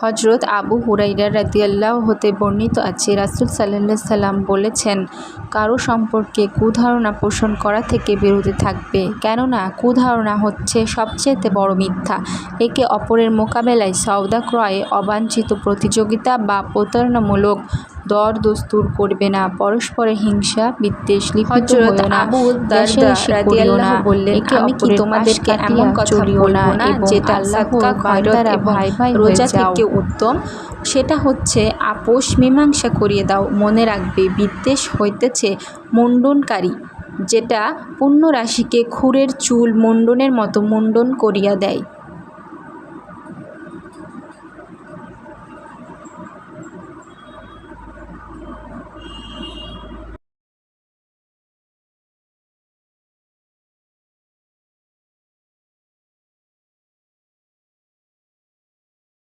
হজরত আবু হুরাইরা রাদিয়াল্লাহু হতে বর্ণিত আছে, রাসূল সাল্লাল্লাহু আলাইহি সাল্লাম বলেছেন, কারো সম্পর্কে কুধারণা পোষণ করা থেকে বিরত থাকবে, কেননা কুধারণা হচ্ছে সবচেয়ে বড় মিথ্যা। একে অপরের মোকাবেলায় সওদা ক্রয়ে অবাঞ্ছিত প্রতিযোগিতা বা প্রতারণামূলক দরদস্তুর করবে না, পরস্পরের হিংসা বিদ্বেষ লিপ্ত হয়ো না, রেষারেষি করিও না, বললেন, আমি কি তোমাদেরকে এমন কথা বলবো না যেটা সাদকা খয়রাত এবং রোজা থেকে উত্তম? সেটা হচ্ছে আপোষ মীমাংসা করিয়ে দাও। মনে রাখবে, বিদ্বেষ হইতেছে মুণ্ডনকারী, যেটা পুণ্য রাশিকে খুরের চুল মুণ্ডনের মতো মুণ্ডন করিয়া দেয়।